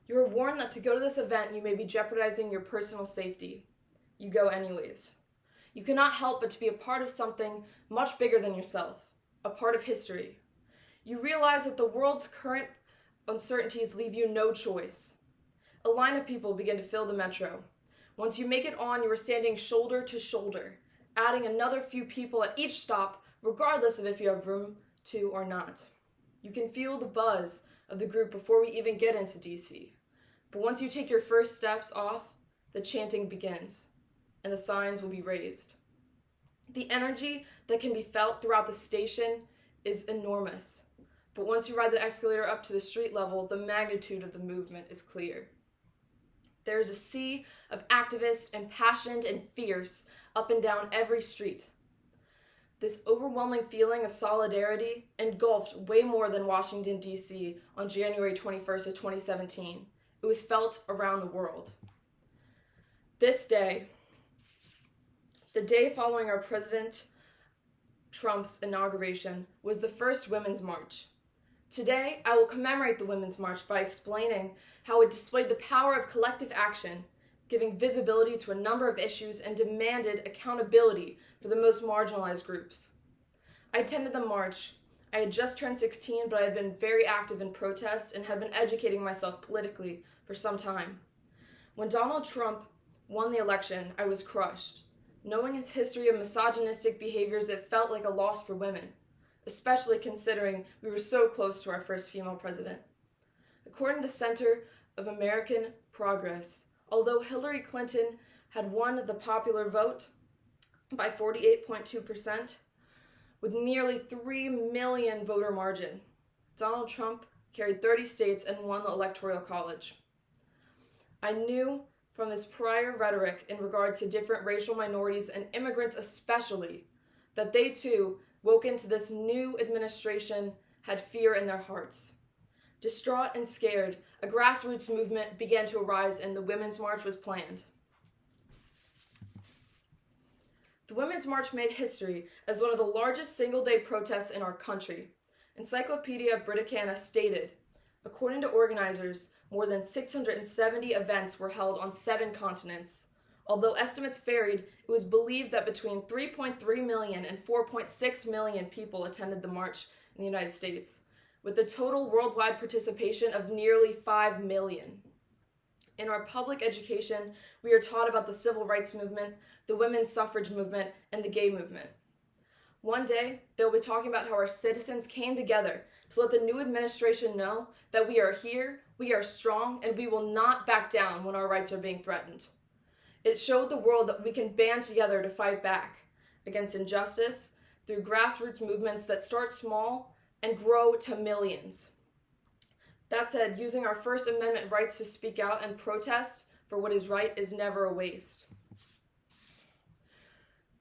You are warned that to go to this event, you may be jeopardizing your personal safety. You go anyways. You cannot help but to be a part of something much bigger than yourself, a part of history. You realize that the world's current uncertainties leave you no choice. A line of people begin to fill the metro. Once you make it on, you are standing shoulder to shoulder, adding another few people at each stop, regardless of if you have room to or not. You can feel the buzz of the group before we even get into DC. But once you take your first steps off, the chanting begins, and the signs will be raised. The energy that can be felt throughout the station is enormous. But once you ride the escalator up to the street level, the magnitude of the movement is clear. There is a sea of activists, impassioned and fierce, up and down every street. This overwhelming feeling of solidarity engulfed way more than Washington, D.C. on January 21st of 2017. It was felt around the world. This day, the day following our President Trump's inauguration, was the first Women's March. Today, I will commemorate the Women's March by explaining how it displayed the power of collective action, giving visibility to a number of issues and demanded accountability for the most marginalized groups. I attended the march. I had just turned 16, but I had been very active in protests and had been educating myself politically for some time. When Donald Trump won the election, I was crushed. Knowing his history of misogynistic behaviors, it felt like a loss for women, especially considering we were so close to our first female president. According to the Center of American Progress, although Hillary Clinton had won the popular vote by 48.2%, with nearly 3 million voter margin, Donald Trump carried 30 states and won the Electoral College. I knew from his prior rhetoric in regard to different racial minorities and immigrants especially, that they too woke into this new administration, had fear in their hearts. Distraught and scared, a grassroots movement began to arise and the Women's March was planned. The Women's March made history as one of the largest single-day protests in our country. Encyclopedia Britannica stated, according to organizers, more than 670 events were held on 7 continents. Although estimates varied, it was believed that between 3.3 million and 4.6 million people attended the march in the United States, with a total worldwide participation of nearly 5 million. In our public education, we are taught about the civil rights movement, the women's suffrage movement, and the gay movement. One day, they'll be talking about how our citizens came together to let the new administration know that we are here, we are strong, and we will not back down when our rights are being threatened. It showed the world that we can band together to fight back against injustice through grassroots movements that start small and grow to millions. That said, using our First Amendment rights to speak out and protest for what is right is never a waste.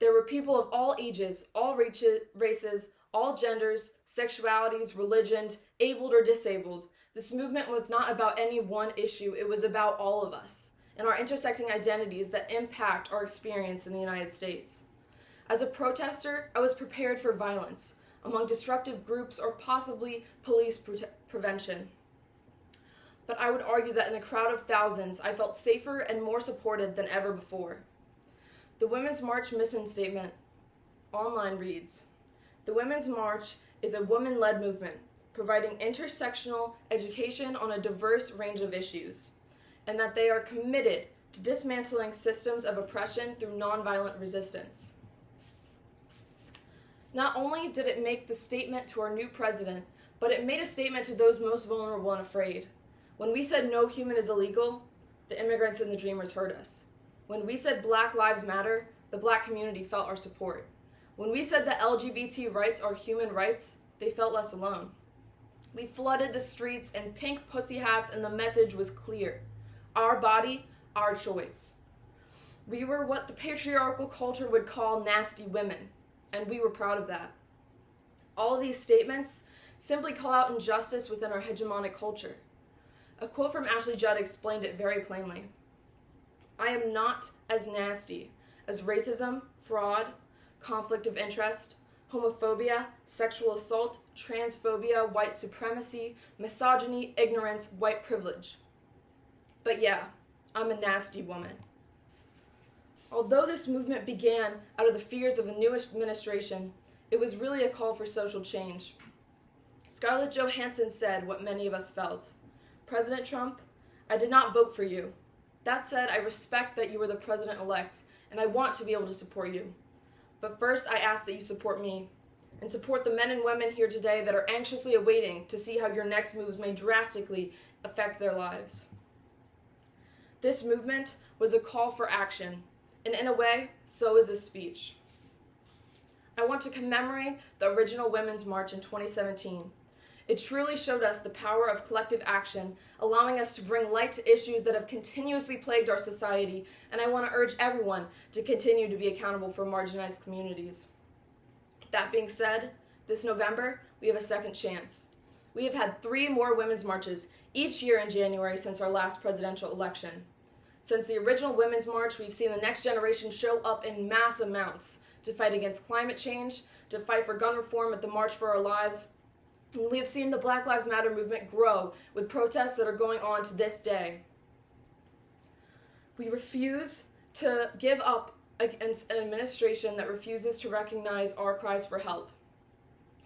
There were people of all ages, all races, all genders, sexualities, religions, abled or disabled. This movement was not about any one issue, it was about all of us and our intersecting identities that impact our experience in the United States. As a protester, I was prepared for violence among disruptive groups or possibly police prevention. But I would argue that in a crowd of thousands, I felt safer and more supported than ever before. The Women's March mission statement online reads, "The Women's March is a women-led movement, providing intersectional education on a diverse range of issues, and that they are committed to dismantling systems of oppression through nonviolent resistance." Not only did it make the statement to our new president, but it made a statement to those most vulnerable and afraid. When we said no human is illegal, the immigrants and the dreamers heard us. When we said Black Lives Matter, the Black community felt our support. When we said that LGBT rights are human rights, they felt less alone. We flooded the streets in pink pussy hats and the message was clear. Our body, our choice. We were what the patriarchal culture would call nasty women, and we were proud of that. All of these statements simply call out injustice within our hegemonic culture. A quote from Ashley Judd explained it very plainly. "I am not as nasty as racism, fraud, conflict of interest, homophobia, sexual assault, transphobia, white supremacy, misogyny, ignorance, white privilege. But yeah, I'm a nasty woman. Although this movement began out of the fears of a new administration, it was really a call for social change. Scarlett Johansson said what many of us felt. President Trump, I did not vote for you. That said, I respect that you were the president-elect, and I want to be able to support you. But first, I ask that you support me, and support the men and women here today that are anxiously awaiting to see how your next moves may drastically affect their lives. This movement was a call for action, and in a way, so is this speech. I want to commemorate the original Women's March in 2017. It truly showed us the power of collective action, allowing us to bring light to issues that have continuously plagued our society, and I want to urge everyone to continue to be accountable for marginalized communities. That being said, this November, we have a second chance. We have had 3 more women's marches each year in January since our last presidential election. Since the original Women's March, we've seen the next generation show up in mass amounts to fight against climate change, to fight for gun reform at the March for Our Lives. And we have seen the Black Lives Matter movement grow with protests that are going on to this day. We refuse to give up against an administration that refuses to recognize our cries for help.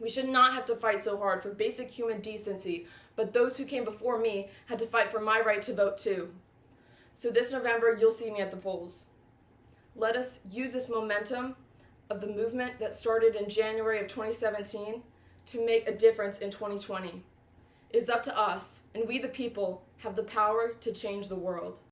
We should not have to fight so hard for basic human decency, but those who came before me had to fight for my right to vote too. So this November, you'll see me at the polls. Let us use this momentum of the movement that started in January of 2017 to make a difference in 2020. It is up to us, and we the people have the power to change the world.